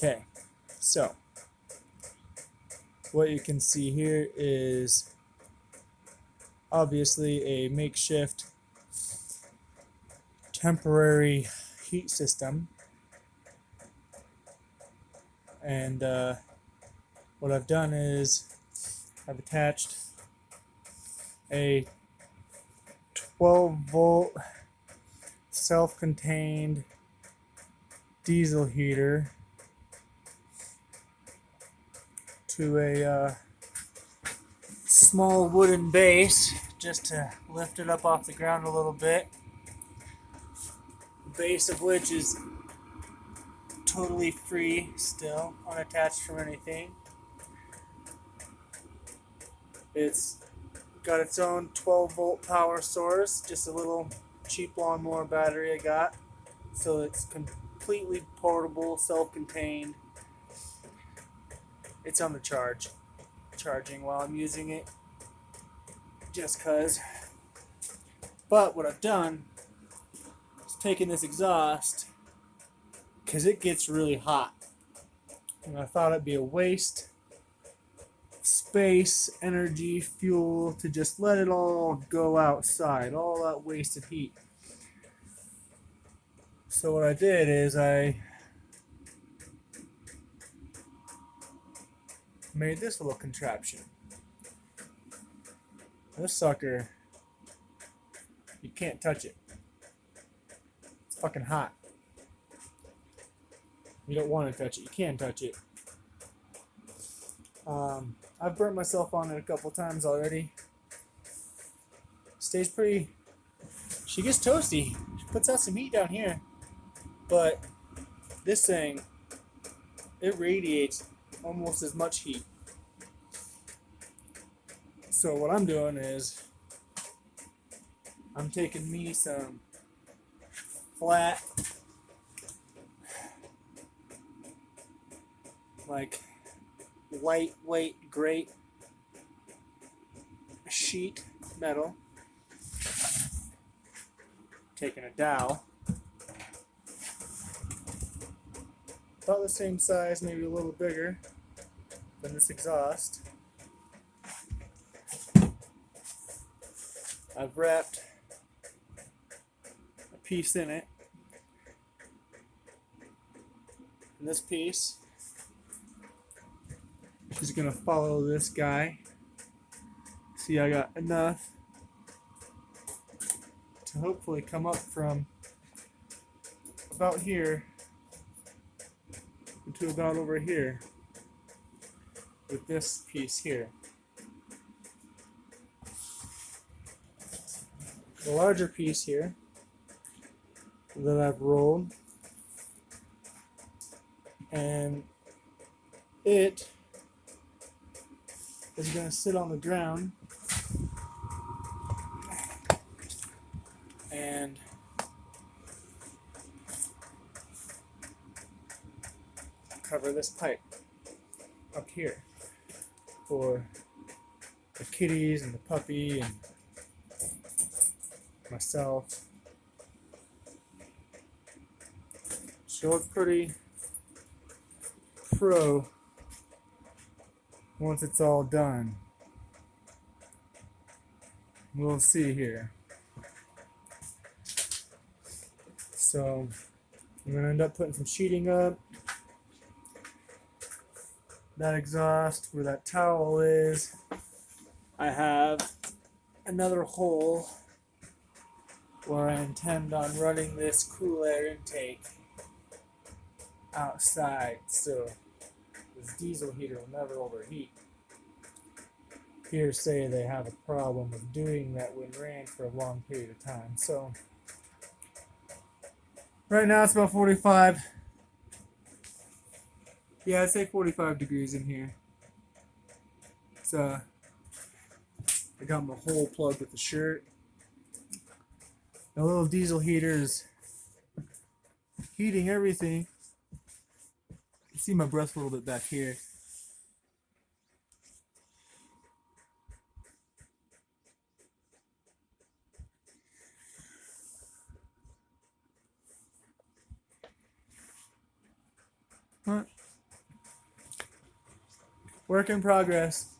Okay, so what you can see here is obviously a makeshift temporary heat system, and what I've done is I've attached a 12-volt self-contained diesel heater to a small wooden base just to lift it up off the ground a little bit. The base of which is totally free still, unattached from anything. It's got its own 12-volt power source, just a little cheap lawnmower battery I got. So it's completely portable, self-contained. It's on the charging while I'm using it, just cause. But what I've done is taken this exhaust, cause it gets really hot, and I thought it'd be a waste of space, energy, fuel to just let it all go outside, all that wasted heat. So what I did is I made this little contraption. This sucker, you can't touch it. It's fucking hot. You don't want to touch it. You can touch it. I've burnt myself on it a couple times already. Stays pretty. She gets toasty. She puts out some heat down here. But this thing, it radiates almost as much heat. So what I'm doing is I'm taking me some flat, like lightweight grate sheet metal, taking a dowel about the same size, maybe a little bigger than this exhaust. I've wrapped a piece in it, and this piece is going to follow this guy. See, I got enough to hopefully come up from about here to about over here with this piece here. The larger piece here that I've rolled, and it is going to sit on the ground and cover this pipe up here for the kitties and the puppy and myself. So it's pretty pro once it's all done. We'll see here. So I'm going to end up putting some sheeting up. That exhaust where that towel is, I have another hole where I intend on running this cool air intake outside, so this diesel heater will never overheat. Here say they have a problem with doing that when ran for a long period of time. So right now it's about 45. Yeah, I'd say 45 degrees in here. So I got my hole plugged with the shirt. The little diesel heater is heating everything. You can see my breath a little bit back here. Work in progress.